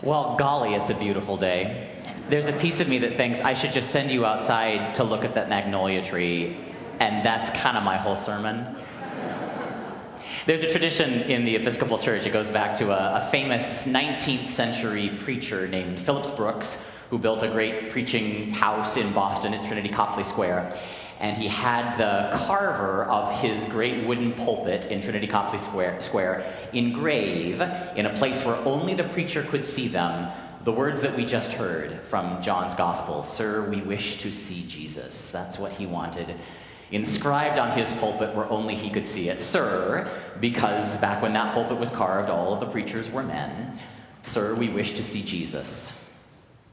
Well, golly, it's a beautiful day. There's a piece of me that thinks I should just send you outside to look at that magnolia tree, and that's kind of my whole sermon. There's a tradition in the Episcopal Church. It goes back to a famous 19th century preacher named Phillips Brooks, who built a great preaching house in Boston at Trinity Copley Square. And he had the carver of his great wooden pulpit in Trinity Copley Square engrave in a place where only the preacher could see them the words that we just heard from John's Gospel, "Sir, we wish to see Jesus." That's what he wanted inscribed on his pulpit where only he could see it. "Sir," because back when that pulpit was carved, all of the preachers were men. "Sir, we wish to see Jesus."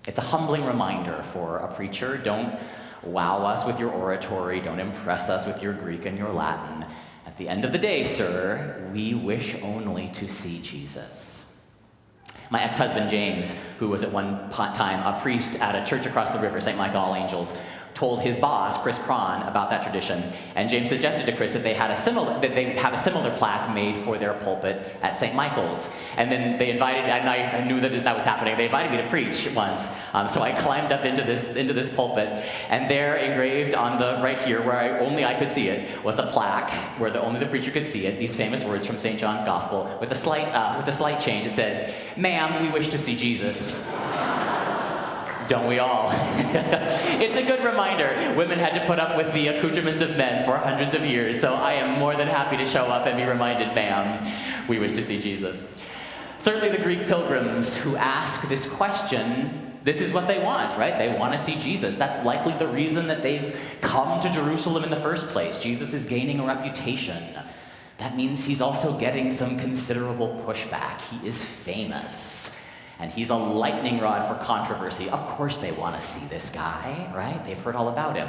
It's a humbling reminder for a preacher. Don't wow us with your oratory. Don't impress us with your Greek and your Latin. At the end of the day, sir, we wish only to see Jesus. My ex-husband, James, who was at one time a priest at a church across the river, St. Michael All Angels, told his boss, Chris Cron, about that tradition. And James suggested to Chris that they have a similar plaque made for their pulpit at St. Michael's. And then they invited, and I knew that was happening, they invited me to preach once. So I climbed up into this pulpit, and there, engraved on the right here, where only I could see it, was a plaque where only the preacher could see it, these famous words from St. John's Gospel, with a slight change. It said, "Ma'am, we wish to see Jesus." Don't we all? It's a good reminder. Women had to put up with the accoutrements of men for hundreds of years, so I am more than happy to show up and be reminded, "Ma'am, we wish to see Jesus." Certainly the Greek pilgrims who ask this question, this is what they want, right? They want to see Jesus. That's likely the reason that they've come to Jerusalem in the first place. Jesus is gaining a reputation. That means he's also getting some considerable pushback. He is famous. And he's a lightning rod for controversy. Of course they want to see this guy, right? They've heard all about him.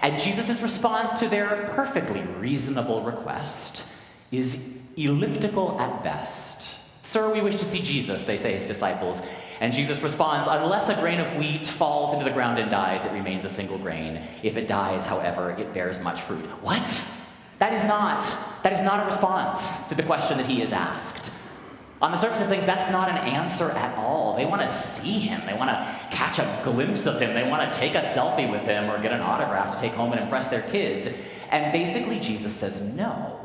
And Jesus' response to their perfectly reasonable request is elliptical at best. "Sir, we wish to see Jesus," they say, his disciples. And Jesus responds, "Unless a grain of wheat falls into the ground and dies, it remains a single grain. If it dies, however, it bears much fruit." What? That is not a response to the question that he is asked. On the surface of things, that's not an answer at all. They want to see him. They want to catch a glimpse of him. They want to take a selfie with him or get an autograph to take home and impress their kids. And basically, Jesus says no.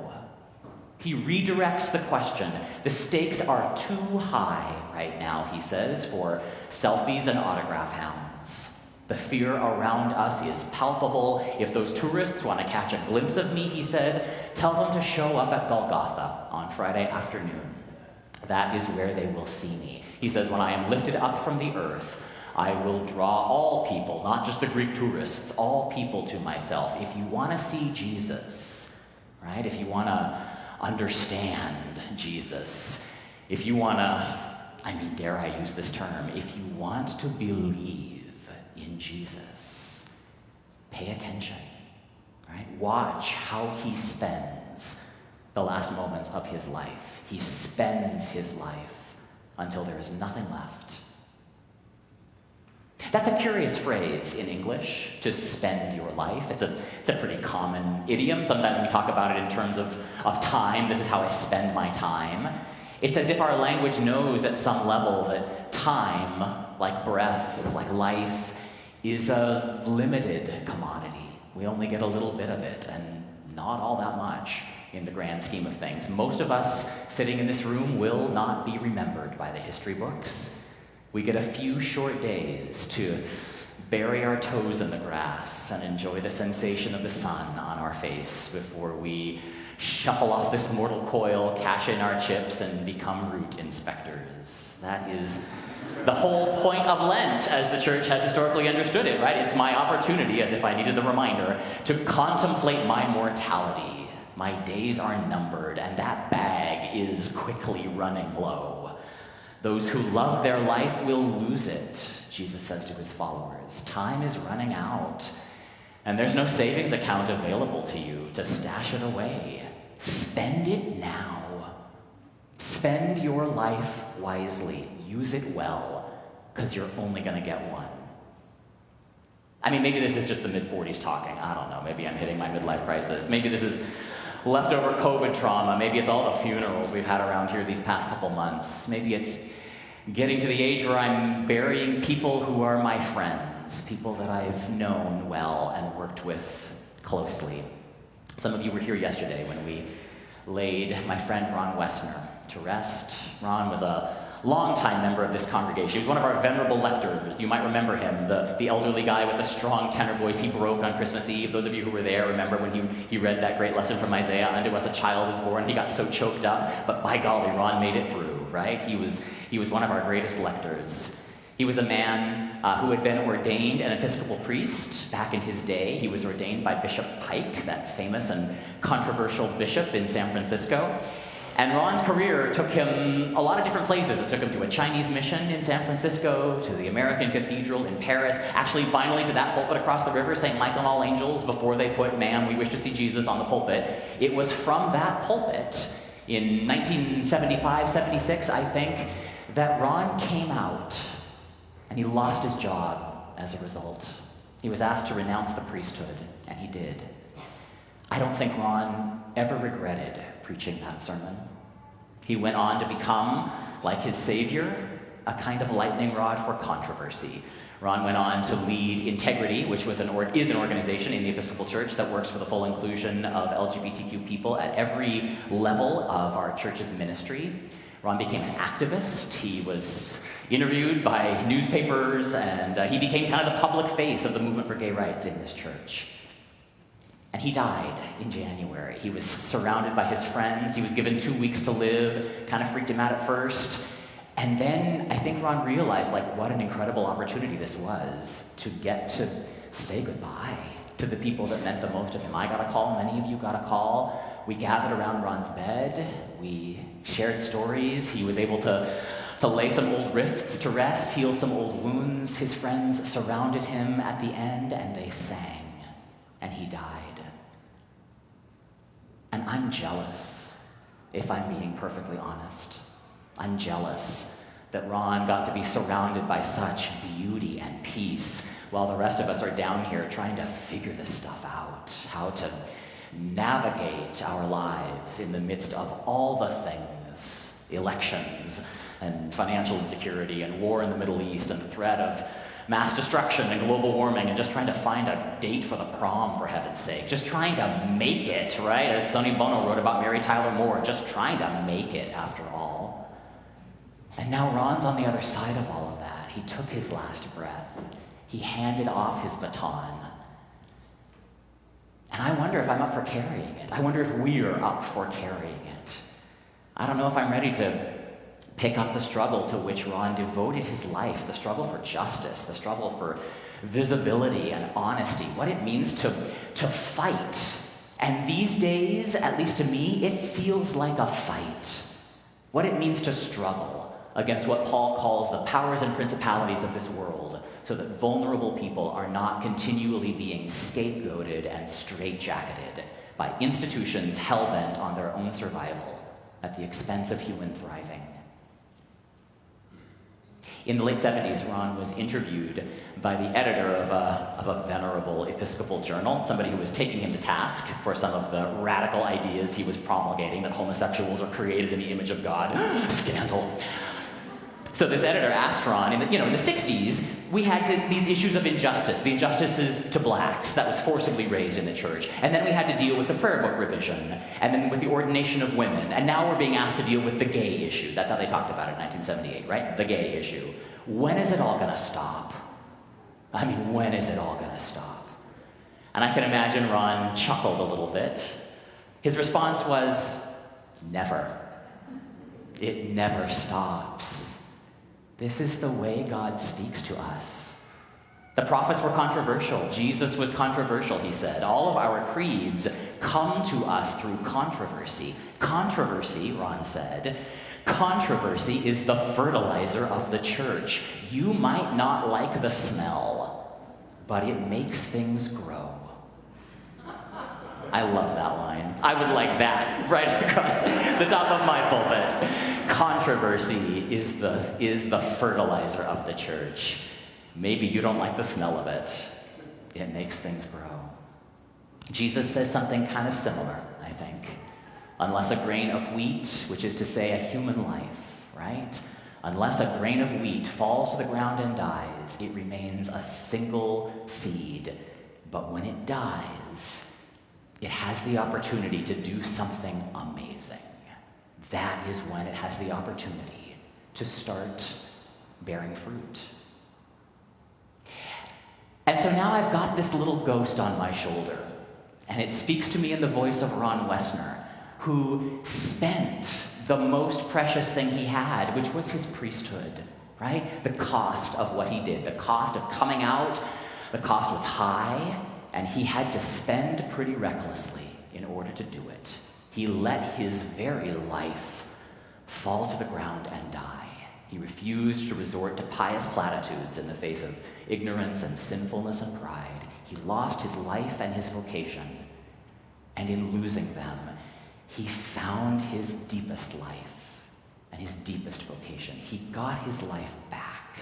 He redirects the question. The stakes are too high right now, he says, for selfies and autograph hounds. The fear around us is palpable. If those tourists want to catch a glimpse of me, he says, tell them to show up at Golgotha on Friday afternoon. That is where they will see me. He says, when I am lifted up from the earth, I will draw all people, not just the Greek tourists, all people to myself. If you want to see Jesus, right? If you want to understand Jesus, if you want to, dare I use this term, if you want to believe in Jesus, pay attention, right? Watch how he spends the last moments of his life. He spends his life until there is nothing left. That's a curious phrase in English, to spend your life. It's a pretty common idiom. Sometimes we talk about it in terms of time. This is how I spend my time. It's as if our language knows at some level that time, like breath, like life, is a limited commodity. We only get a little bit of it, and not all that much in the grand scheme of things. Most of us sitting in this room will not be remembered by the history books. We get a few short days to bury our toes in the grass and enjoy the sensation of the sun on our face before we shuffle off this mortal coil, cash in our chips, and become root inspectors. That is the whole point of Lent, as the church has historically understood it, right? It's my opportunity, as if I needed the reminder, to contemplate my mortality. My days are numbered, and that bag is quickly running low. Those who love their life will lose it, Jesus says to his followers. Time is running out, and there's no savings account available to you to stash it away. Spend it now. Spend your life wisely. Use it well, because you're only going to get one. Maybe this is just the mid-40s talking. I don't know. Maybe I'm hitting my midlife crisis. Maybe this is leftover COVID trauma. Maybe it's all the funerals we've had around here these past couple months. Maybe it's getting to the age where I'm burying people who are my friends, people that I've known well and worked with closely. Some of you were here yesterday when we laid my friend Ron Wessner to rest. Ron was a longtime member of this congregation. He was one of our venerable lectors. You might remember him, the elderly guy with the strong tenor voice he broke on Christmas Eve. Those of you who were there remember when he read that great lesson from Isaiah, "Unto us a child is born." He got so choked up, but by golly, Ron made it through, right? He was one of our greatest lectors. He was a man who had been ordained an Episcopal priest back in his day. He was ordained by Bishop Pike, that famous and controversial bishop in San Francisco. And Ron's career took him a lot of different places. It took him to a Chinese mission in San Francisco, to the American Cathedral in Paris, actually finally to that pulpit across the river, St. Michael and All Angels, before they put "Ma'am, we wish to see Jesus" on the pulpit. It was from that pulpit in 1975, 76, I think, that Ron came out, and he lost his job as a result. He was asked to renounce the priesthood, and he did. I don't think Ron ever regretted preaching that sermon. He went on to become, like his Savior, a kind of lightning rod for controversy. Ron went on to lead Integrity, which is an organization in the Episcopal Church that works for the full inclusion of LGBTQ people at every level of our church's ministry. Ron became an activist. He was interviewed by newspapers, and he became kind of the public face of the movement for gay rights in this church. And he died in January. He was surrounded by his friends. He was given 2 weeks to live. Kind of freaked him out at first. And then I think Ron realized, what an incredible opportunity this was to get to say goodbye to the people that meant the most to him. I got a call. Many of you got a call. We gathered around Ron's bed. We shared stories. He was able to lay some old rifts to rest, heal some old wounds. His friends surrounded him at the end, and they sang. And he died. And I'm jealous, if I'm being perfectly honest. I'm jealous that Ron got to be surrounded by such beauty and peace, while the rest of us are down here trying to figure this stuff out, how to navigate our lives in the midst of all the things, elections, and financial insecurity, and war in the Middle East, and the threat of mass destruction and global warming, and just trying to find a date for the prom, for heaven's sake. Just trying to make it, right? As Sonny Bono wrote about Mary Tyler Moore, just trying to make it after all. And now Ron's on the other side of all of that. He took his last breath. He handed off his baton. And I wonder if I'm up for carrying it. I wonder if we're up for carrying it. I don't know if I'm ready to pick up the struggle to which Ron devoted his life, the struggle for justice, the struggle for visibility and honesty, what it means to fight. And these days, at least to me, it feels like a fight. What it means to struggle against what Paul calls the powers and principalities of this world, so that vulnerable people are not continually being scapegoated and straitjacketed by institutions hell-bent on their own survival at the expense of human thriving. In the late 70s, Ron was interviewed by the editor of a venerable Episcopal journal, somebody who was taking him to task for some of the radical ideas he was promulgating, that homosexuals are created in the image of God. Scandal. So this editor asked Ron, in the 60s, we had these issues of injustice, the injustices to blacks that was forcibly raised in the church. And then we had to deal with the prayer book revision, and then with the ordination of women. And now we're being asked to deal with the gay issue. That's how they talked about it in 1978, right? The gay issue. When is it all gonna stop? I mean, when is it all gonna stop? And I can imagine Ron chuckled a little bit. His response was, never. It never stops. This is the way God speaks to us. The prophets were controversial. Jesus was controversial, he said. All of our creeds come to us through controversy. Controversy, Ron said, controversy is the fertilizer of the church. You might not like the smell, but it makes things grow. I love that line. I would like that right across the top of my pulpit. Controversy is the fertilizer of the church. Maybe you don't like the smell of it. It makes things grow. Jesus says something kind of similar, I think. Unless a grain of wheat, which is to say a human life, right? Unless a grain of wheat falls to the ground and dies, it remains a single seed. But when it dies, it has the opportunity to do something amazing. That is when it has the opportunity to start bearing fruit. And so now I've got this little ghost on my shoulder, and it speaks to me in the voice of Ron Wessner, who spent the most precious thing he had, which was his priesthood, right? The cost of what he did, the cost of coming out, the cost was high, and he had to spend pretty recklessly in order to do it. He let his very life fall to the ground and die. He refused to resort to pious platitudes in the face of ignorance and sinfulness and pride. He lost his life and his vocation, and in losing them, he found his deepest life and his deepest vocation. He got his life back,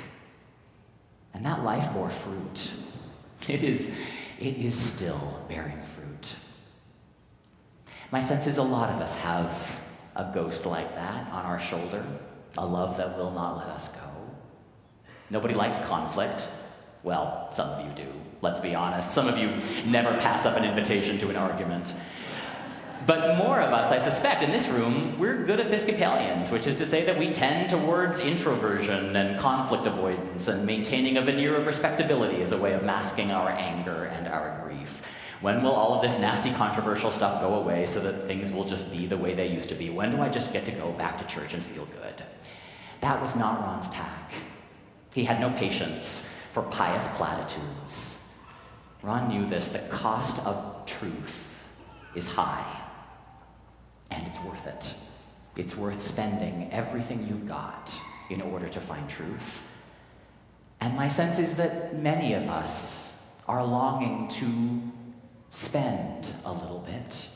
and that life bore fruit. It is still bearing fruit. My sense is a lot of us have a ghost like that on our shoulder, a love that will not let us go. Nobody likes conflict. Well, some of you do, let's be honest. Some of you never pass up an invitation to an argument. But more of us, I suspect, in this room, we're good Episcopalians, which is to say that we tend towards introversion and conflict avoidance and maintaining a veneer of respectability as a way of masking our anger and our grief. When will all of this nasty, controversial stuff go away so that things will just be the way they used to be? When do I just get to go back to church and feel good? That was not Ron's tack. He had no patience for pious platitudes. Ron knew this: the cost of truth is high, and it's worth it. It's worth spending everything you've got in order to find truth. And my sense is that many of us are longing to spend a little bit.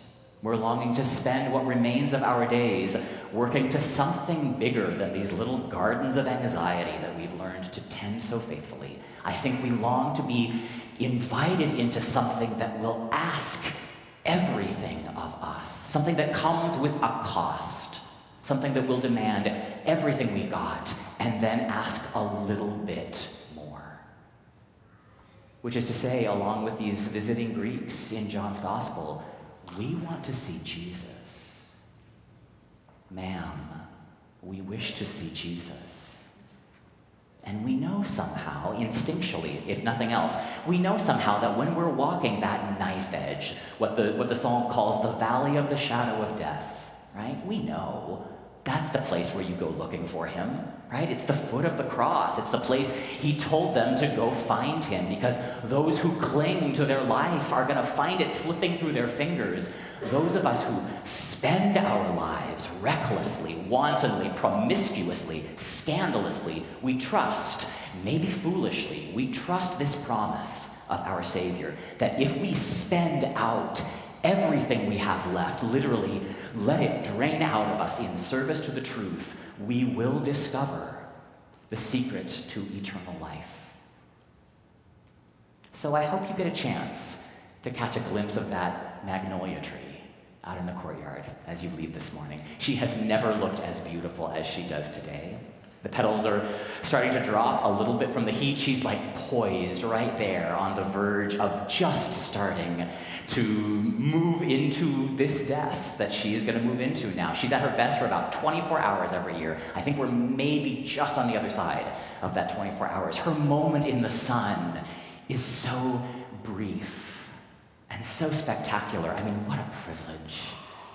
We're longing to spend what remains of our days working to something bigger than these little gardens of anxiety that we've learned to tend so faithfully. I think we long to be invited into something that will ask everything of us, something that comes with a cost, something that will demand everything we've got and then ask a little bit more. Which is to say, along with these visiting Greeks in John's Gospel, we want to see Jesus. Ma'am, we wish to see Jesus. And we know somehow, instinctually, if nothing else, we know somehow that when we're walking that knife edge, what the psalm calls the valley of the shadow of death, right? We know that's the place where you go looking for him, right? It's the foot of the cross. It's the place he told them to go find him, because those who cling to their life are going to find it slipping through their fingers. Those of us who spend our lives recklessly, wantonly, promiscuously, scandalously, we trust, maybe foolishly, we trust this promise of our Savior, that if we spend out everything we have left, literally, let it drain out of us in service to the truth, we will discover the secret to eternal life. So I hope you get a chance to catch a glimpse of that magnolia tree out in the courtyard as you leave this morning. She has never looked as beautiful as she does today. The petals are starting to drop a little bit from the heat. She's like poised right there on the verge of just starting to move into this death that she is going to move into now. She's at her best for about 24 hours every year. I think we're maybe just on the other side of that 24 hours. Her moment in the sun is so brief and so spectacular. I mean, what a privilege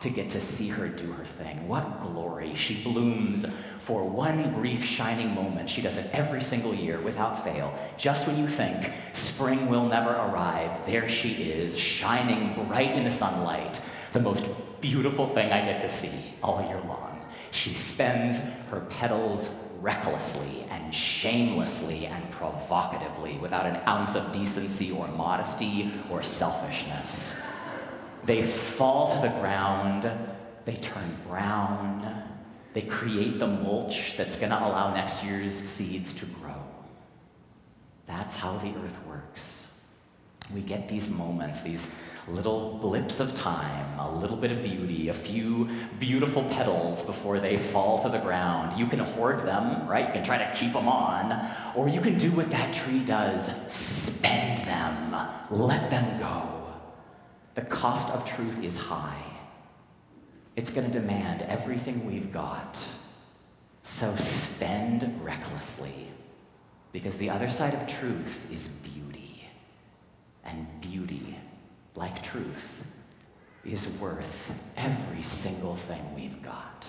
to get to see her do her thing. What glory. She blooms for one brief shining moment. She does it every single year without fail. Just when you think spring will never arrive, there she is, shining bright in the sunlight. The most beautiful thing I get to see all year long. She spends her petals recklessly and shamelessly and provocatively, without an ounce of decency or modesty or selfishness. They fall to the ground, they turn brown, they create the mulch that's going to allow next year's seeds to grow. That's how the earth works. We get these moments, these little blips of time, a little bit of beauty, a few beautiful petals before they fall to the ground. You can hoard them, right? You can try to keep them on, or you can do what that tree does, spend them, let them go. The cost of truth is high. It's going to demand everything we've got. So spend recklessly, because the other side of truth is beauty. And beauty, like truth, is worth every single thing we've got.